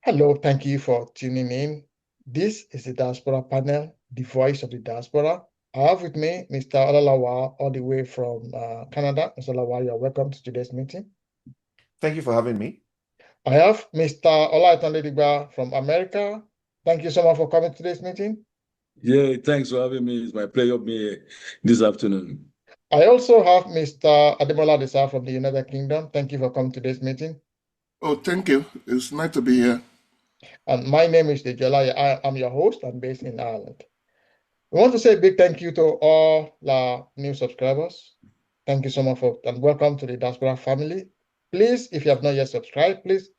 Hello, thank you for tuning in. This is the Diaspora Panel, the voice of the diaspora. I have with me Mr. Olalawa, all the way from Canada. Mr. Olalawa, you're welcome to today's meeting. Thank you for having me. I have Mr. Olaitanle from America. Thank you so much for coming to today's meeting. Yeah, thanks for having me. It's my pleasure being here this afternoon. I also have Mr. Ademola Desa from the United Kingdom. Thank you for coming to today's meeting. Oh, thank you. It's nice to be here. And my name is Dejola. I'm your host. I'm based in Ireland. We want to say a big thank you to all our new subscribers. Thank you so much and welcome to the Diaspora family. Please, if you have not yet subscribed, please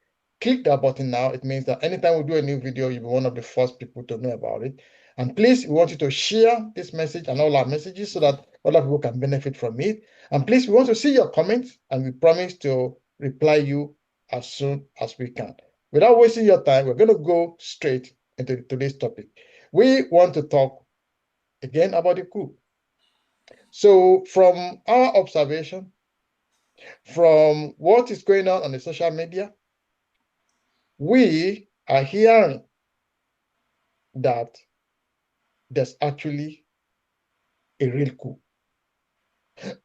click that button now. It means that anytime we do a new video, you'll be one of the first people to know about it. And please, we want you to share this message and all our messages so that other people can benefit from it. And please, we want to see your comments and we promise to reply you as soon as we can. Without wasting your time, we're going to go straight into today's topic. We want to talk again about the coup. So from our observation, from what is going on the social media, we are hearing that there's actually a real coup.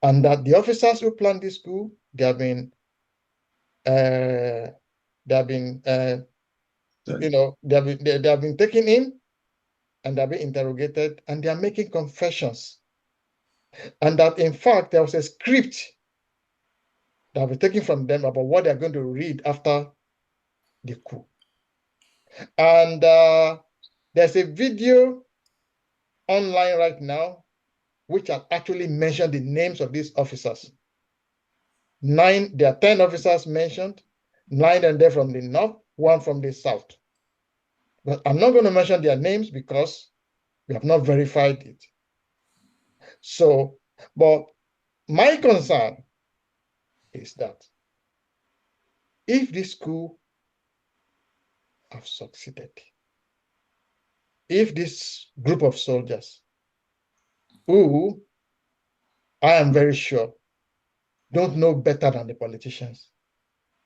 And that the officers who planned this coup, they have been taken in and they have been interrogated and they are making confessions. And that in fact there was a script that was taken from them about what they're going to read after the coup. And there's a video online right now which has actually mentioned the names of these officers. There are 10 officers mentioned, 9 and they're from the north, 1 from the south. But I'm not going to mention their names because we have not verified it. So, but my concern is that if this coup have succeeded, if this group of soldiers, who I am very sure don't know better than the politicians,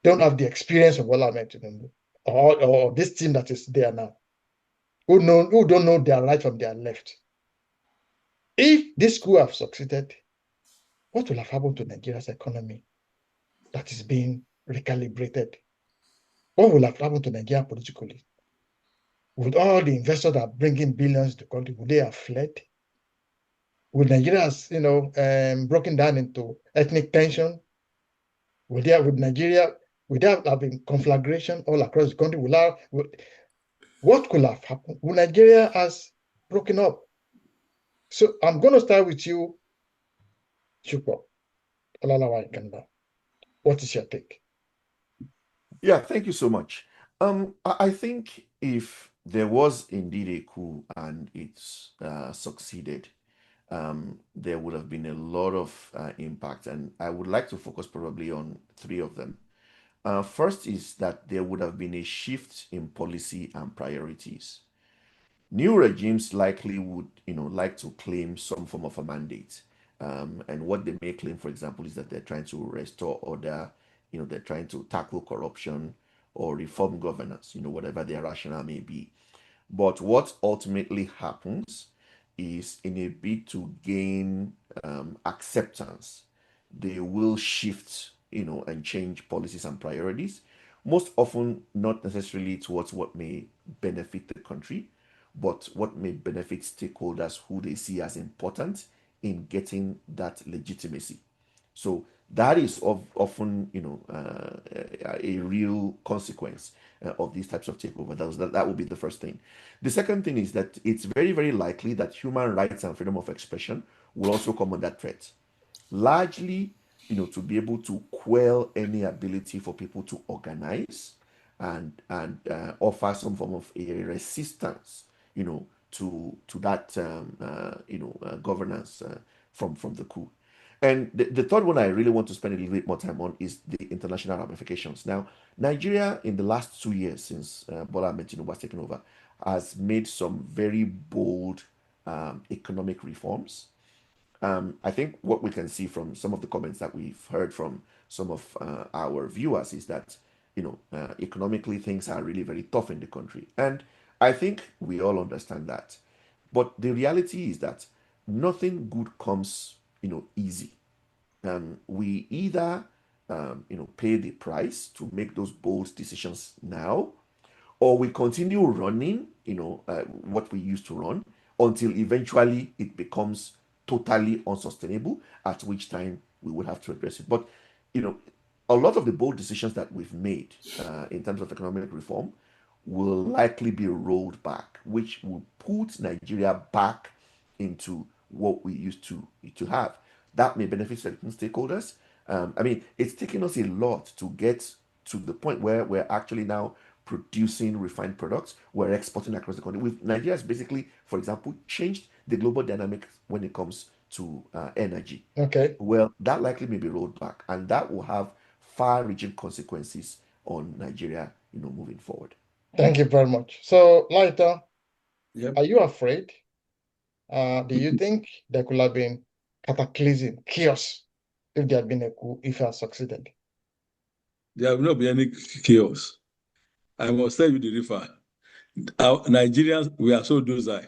don't have the experience of Bola Ahmed Tinubu, or this team that is there now, who don't know their right from their left. If this coup have succeeded, what will have happened to Nigeria's economy that is being recalibrated? What will have happened to Nigeria politically? Would all the investors that are bringing billions to the country, would they have fled? Would Nigeria has, broken down into ethnic tension? Would Nigeria, would there have been conflagration all across the country? What could have happened? Would Nigeria has broken up? So I'm going to start with you, Chukwu Olalawa Ikanda. What is your take? Yeah, thank you so much. I think if there was indeed a coup and it's succeeded, there would have been a lot of impact, and I would like to focus probably on 3 of them. First is that there would have been a shift in policy and priorities. New regimes likely would, like to claim some form of a mandate. And what they may claim, for example, is that they're trying to restore order, they're trying to tackle corruption or reform governance, whatever their rationale may be. But what ultimately happens is, in a bid to gain acceptance, they will shift, and change policies and priorities, most often not necessarily towards what may benefit the country, but what may benefit stakeholders who they see as important in getting that legitimacy. So that is often, a real consequence of these types of takeover. That would be the first thing. The second thing is that it's very, very likely that human rights and freedom of expression will also come under threat. Largely, to be able to quell any ability for people to organize and offer some form of a resistance, to that governance from the coup. And the third one I really want to spend a little bit more time on is the international ramifications. Now, Nigeria in the last 2 years since Bola Ahmed Tinubu was taken over has made some very bold economic reforms. I think what we can see from some of the comments that we've heard from some of our viewers is that economically things are really very tough in the country. And I think we all understand that. But the reality is that nothing good comes, easy. We either, pay the price to make those bold decisions now, or we continue running, what we used to run until eventually it becomes totally unsustainable, at which time we would have to address it. But, you know, a lot of the bold decisions that we've made in terms of economic reform will likely be rolled back, which will put Nigeria back into what we used to have. That may benefit certain stakeholders. It's taken us a lot to get to the point where we're actually now producing refined products. We're exporting across the country. Nigeria has basically, for example, changed the global dynamic when it comes to energy. Okay. Well, that likely may be rolled back, and that will have far-reaching consequences on Nigeria, moving forward. Thank you very much. So, Lighter, Yep. are you afraid? Do you think there could have been cataclysm, chaos, if there had been a coup, if it had succeeded? There will not be any chaos. I must tell you the refer. Our Nigerians, we are so docile.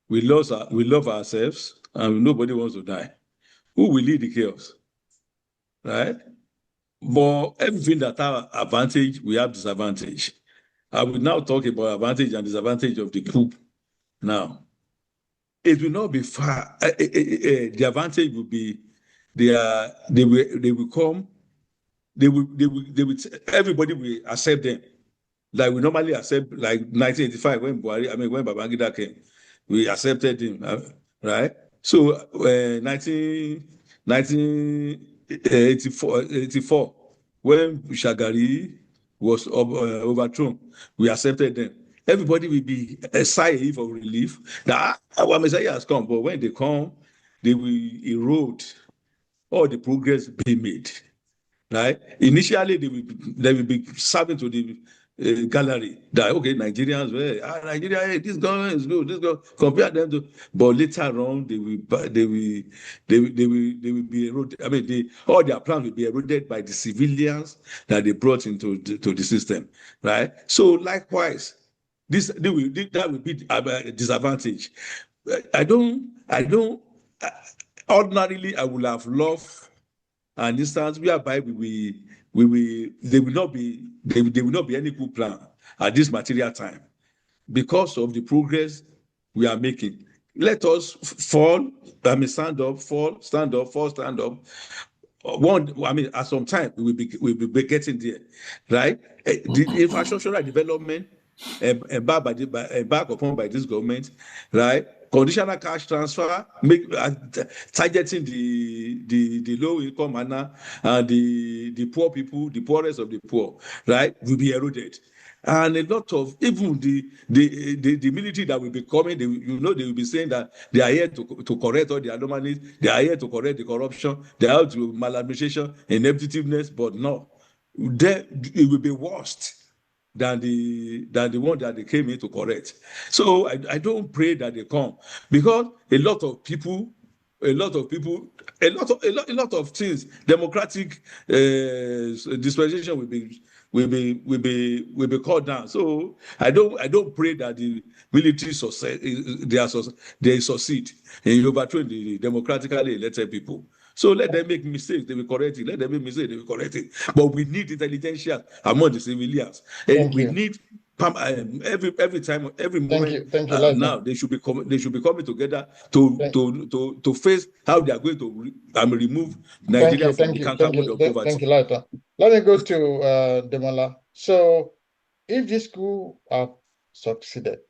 We love ourselves, and nobody wants to die. Who will lead the chaos? Right? But everything that have advantage, we have disadvantage. I will now talk about advantage and disadvantage of the coup. Now, it will not be far. The advantage will be they will come. Everybody will accept them. Like we normally accept, like 1985 when Babangida came, we accepted him, right? So 1984, when Shagari was overthrown, we accepted them. Everybody will be a sigh of relief that our Messiah has come, but when they come, they will erode all the progress being made. Right? Initially, they will be serving to the gallery that okay, Nigerians, Nigeria, hey, this government is good. This government, compare them to, but later on, they will be eroded. All their plans will be eroded by the civilians that they brought into the system, right? So likewise, that will be a disadvantage. I don't. Ordinarily, I would have loved an instance whereby there will not be any good plan at this material time because of the progress we are making. Let us stand up, fall, stand up, fall, stand up. At some time we will be getting there, right? The infrastructural development embarked upon by this government, right? Conditional cash transfer, targeting the low income earner and the poor people, the poorest of the poor, right? Will be eroded. And a lot of even the military that will be coming, they will be saying that they are here to correct all the anomalies, they are here to correct the corruption, they are here to maladministration, ineptitiveness, but no, it will be worse than the one that they came in to correct. So I don't pray that they come because a lot of things, democratic dispensation will be called down. So I don't pray that the military they succeed in overthrowing the democratically elected people. So let them make mistakes, they will correct it. Let them make mistakes, they will correct it. But we need intelligentsia among the civilians. And we need every time, every moment. Thank you, Now they should be coming together to face how they are going to remove Nigeria from the cankerwood of poverty. Thank you, Lighter. Let me go to Demola. So, if this coup have succeeded,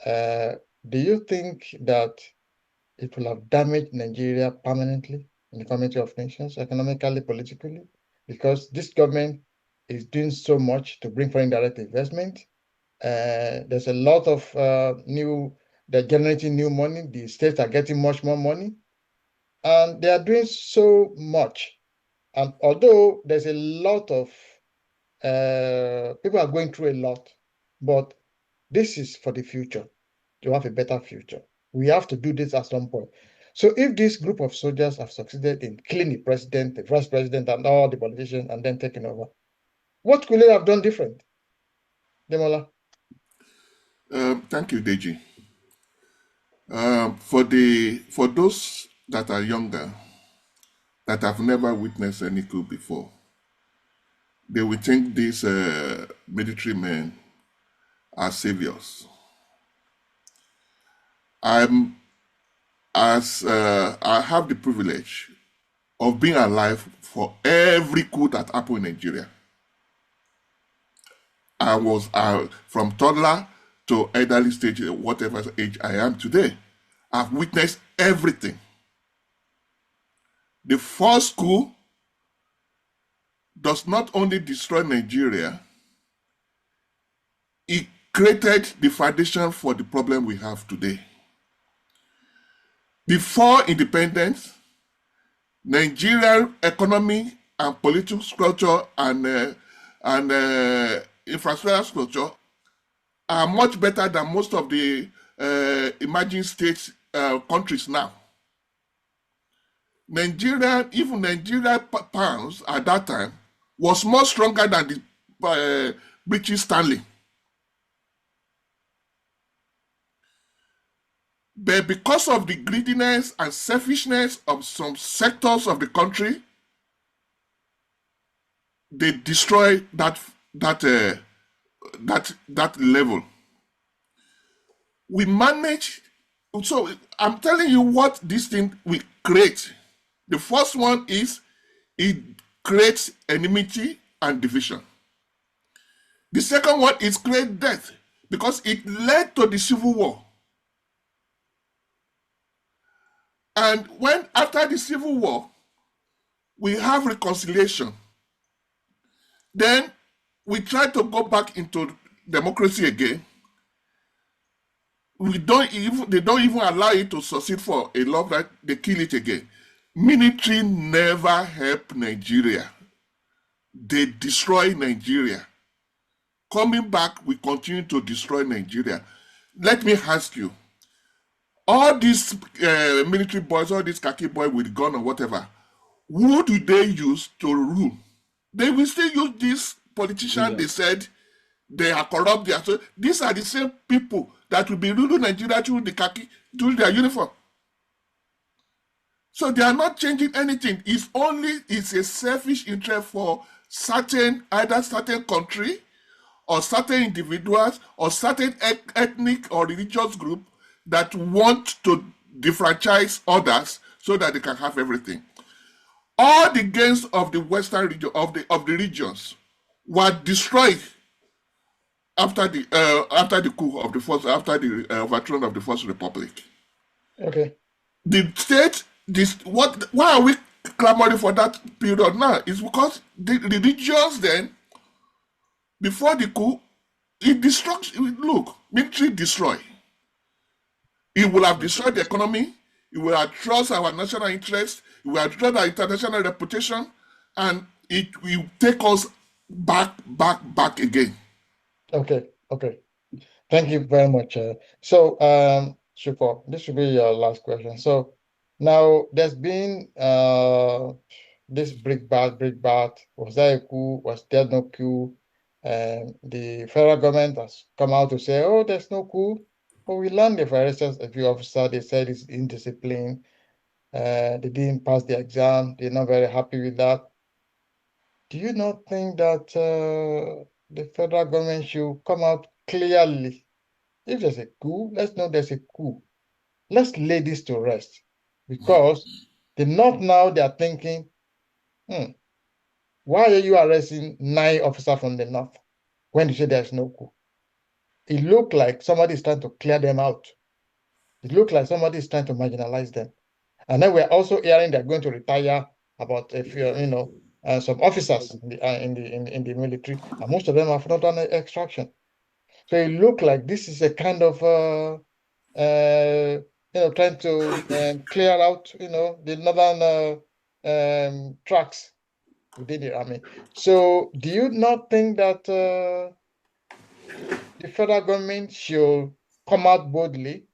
do you think that it will have damaged Nigeria permanently in the Community of Nations, economically, politically? Because this government is doing so much to bring foreign direct investment. There's a lot of they're generating new money. The states are getting much more money. And they are doing so much. And although there's a lot of people are going through a lot, but this is for the future, to have a better future. We have to do this at some point. So if this group of soldiers have succeeded in killing the president, the vice president, and all the politicians, and then taking over, What could they have done different? Demola. Thank you, Deji. For those that are younger, that have never witnessed any coup before, they will think these military men are saviors. I have the privilege of being alive for every coup that happened in Nigeria. I was from toddler to elderly stage, whatever age I am today. I've witnessed everything. The first coup does not only destroy Nigeria, it created the foundation for the problem we have today. Before independence, Nigerian economy and political structure and infrastructure structure are much better than most of the emerging states countries now. Even Nigeria pounds at that time was more stronger than the British sterling. But because of the greediness and selfishness of some sectors of the country, they destroy that level. We manage. So I'm telling you what this thing will create. The first one is it creates enmity and division. The second one is create death because it led to the civil war. And when after the civil war, we have reconciliation, then we try to go back into democracy again. They don't even allow it to succeed for a long time. They kill it again. Military never help Nigeria. They destroy Nigeria. Coming back, we continue to destroy Nigeria. Let me ask you, all these military boys, all these khaki boys with gun or whatever, who do they use to rule? They will still use these politicians. They said they are corrupt. These are the same people that will be ruling Nigeria through the khaki, through their uniform. So they are not changing anything. It's a selfish interest for either certain country or certain individuals or certain ethnic or religious group that want to defranchise others so that they can have everything. All the gains of the western region of the regions were destroyed after the coup of the first, after the overthrow of the First Republic. Okay. The state, why are we clamoring for that period now? It's because the regions then, before the coup, military destroy. It will have destroyed the economy. It will have trust our national interest. It will have destroyed our international reputation, and it will take us back again. Okay. Thank you very much. Shufo, this should be your last question. So now there's been this brick bat. Was there a coup? Was there no coup? The federal government has come out to say, oh, there's no coup. But we learned, for instance, a few officers, they said it's indiscipline. They didn't pass the exam. They're not very happy with that. Do you not think that the federal government should come out clearly? If there's a coup, let's know there's a coup. Let's lay this to rest. Because the North now, they are thinking, why are you arresting 9 officers from the North when you say there's no coup? It looked like somebody is trying to clear them out. It looked like somebody is trying to marginalize them. And then we're also hearing they're going to retire about some officers in the military, and most of them have not done extraction. So it looked like this is a kind of trying to clear out the northern tracks within the army. So do you not think that the federal government should come out boldly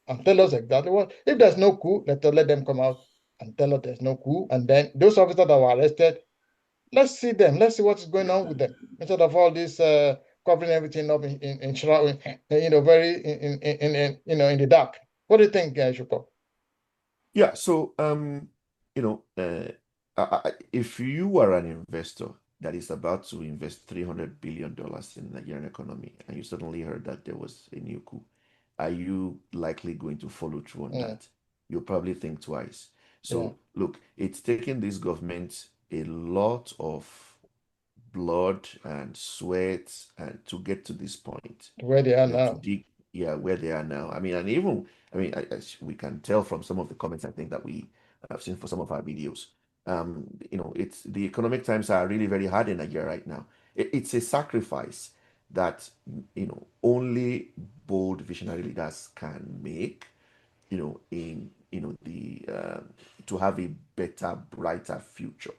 and tell us exactly what? If there's no coup, let them come out and tell us there's no coup. And then those officers that were arrested, let's see them. Let's see what's going on with them instead of all this covering everything up in shroud, very in the dark. What do you think, Shuko? Yeah, so if you are an investor that is about to invest $300 billion in the Nigerian economy, and you suddenly heard that there was a new coup, are you likely going to follow through on that? You'll probably think twice. So look, it's taken this government a lot of blood and sweat and to get to this point, where they are to now. dig, where they are now. I mean, we can tell from some of the comments I think that we have seen for some of our videos. It's the economic times are really very hard in Nigeria right now. It's a sacrifice that only bold visionary leaders can make. To have a better, brighter future.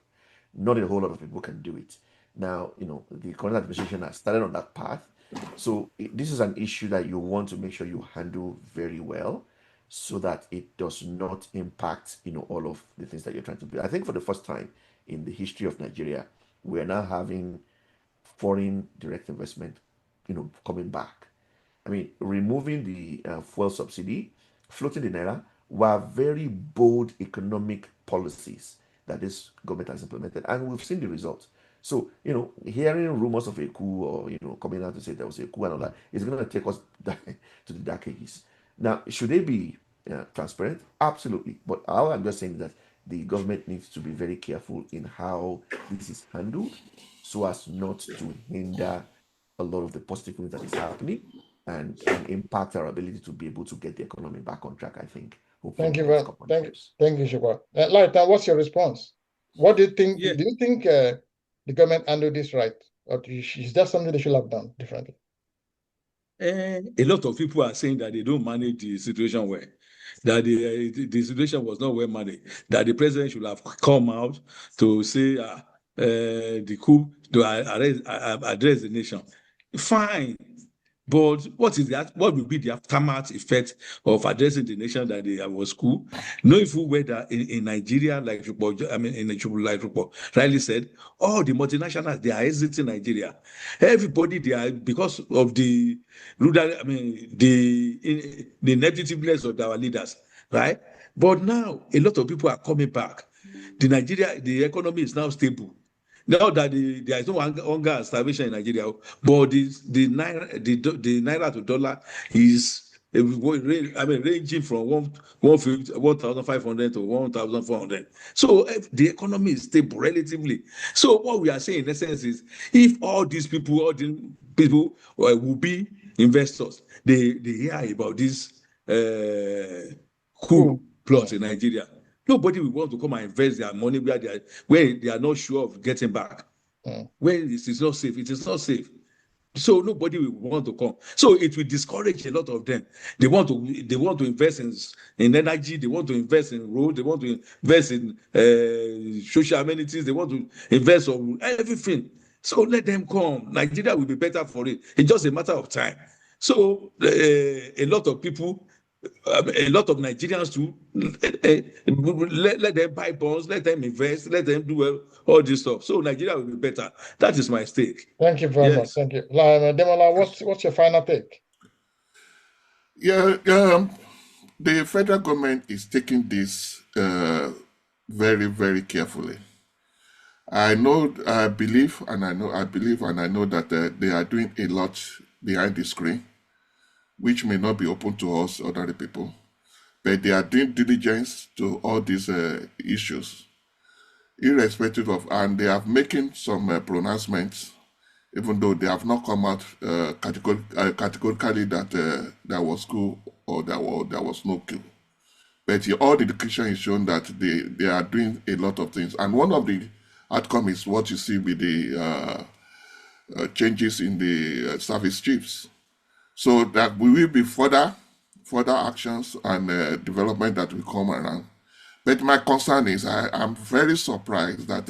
Not a whole lot of people can do it. Now, the current administration has started on that path. So this is an issue that you want to make sure you handle very well so that it does not impact, all of the things that you're trying to do. I think for the first time in the history of Nigeria, we're now having foreign direct investment, coming back. I mean, removing the fuel subsidy, floating the naira, were very bold economic policies that this government has implemented, and we've seen the results. So, hearing rumors of a coup or, coming out to say there was a coup and all that is going to take us to the dark ages. Now, should they be transparent? Absolutely. But all I'm just saying is that the government needs to be very careful in how this is handled so as not to hinder a lot of the positive things that is happening and impact our ability to be able to get the economy back on track, I think. Thank you, thank you, Shukwa. Lighter, what's your response? What do you think? Yeah. Do you think the government handled this right, or is that something they should have done differently? A lot of people are saying that they don't manage the situation well, that the situation was not well managed, that the president should have come out to say the coup to address the nation. Fine. But what will be the aftermath effect of addressing the nation that they was coup? Knowing full well that in Nigeria, like Rupo rightly said, all the multinationals, they are exiting Nigeria. Everybody, they are, because of the ineptitiveness of our leaders, right? But now a lot of people are coming back. The economy is now stable. Now that there is no hunger and starvation in Nigeria, but the naira to dollar is ranging from 1,500 to 1,400. So the economy is stable relatively. So what we are saying in essence is, if all these people will be investors, they hear about this coup plot in Nigeria. Nobody will want to come and invest their money where they are not sure of getting back. When it is not safe, it is not safe. So nobody will want to come. So it will discourage a lot of them. They want to invest in energy. They want to invest in roads. They want to invest in social amenities. They want to invest on everything. So let them come. Nigeria will be better for it. It's just a matter of time. So a lot of people. A lot of Nigerians too, let them buy bonds, let them invest, let them do all this stuff. So Nigeria will be better. That is my stake. Thank you very much. Thank you. Demola, what's your final take? Yeah, the federal government is taking this very, very carefully. I believe, and I know that they are doing a lot behind the screen, which may not be open to us, other people, but they are doing diligence to all these issues, irrespective of, and they are making some pronouncements, even though they have not come out categorically that there was coup or there was no coup. But all the indication is shown that they are doing a lot of things, and one of the outcome is what you see with the changes in the service chiefs. So that we will be further actions and development that will come around. But my concern is I'm very surprised that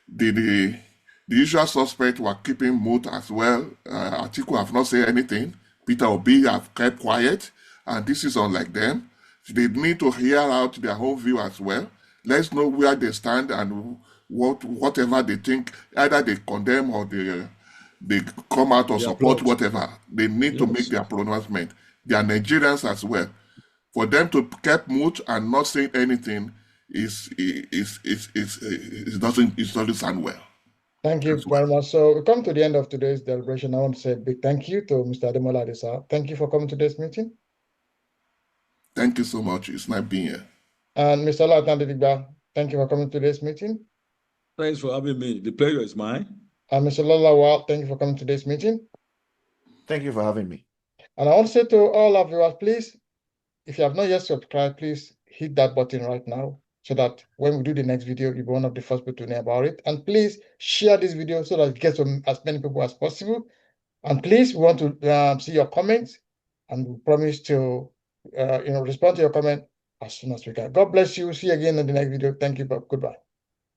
the usual suspects were keeping mute as well. Atiku have not said anything. Peter Obi have kept quiet, and this is unlike them. They need to hear out their whole view as well. Let's know where they stand and whatever they think, either they condemn or they come out or They support applaud. whatever. They need to make their pronouncement. They are Nigerians as well. For them to keep mute and not say anything it doesn't sound well. Thank you very much. So we come to the end of today's deliberation. I want to say a big thank you to Mr. Ademola Adisa. Thank you for coming to this meeting. Thank you so much. It's nice being here. And Mr. Latan Digba, thank you for coming to this meeting. Thanks for having me. The pleasure is mine. And Mr. Lolawa, thank you for coming to this meeting. Thank you for having me. And I want to say to all our viewers, please, if you have not yet subscribed, please hit that button right now so that when we do the next video, you'll be one of the first people to know about it. And please share this video so that it gets to as many people as possible. And please, we want to see your comments, and we promise to respond to your comment as soon as we can. God bless you. See you again in the next video. Thank you. Goodbye.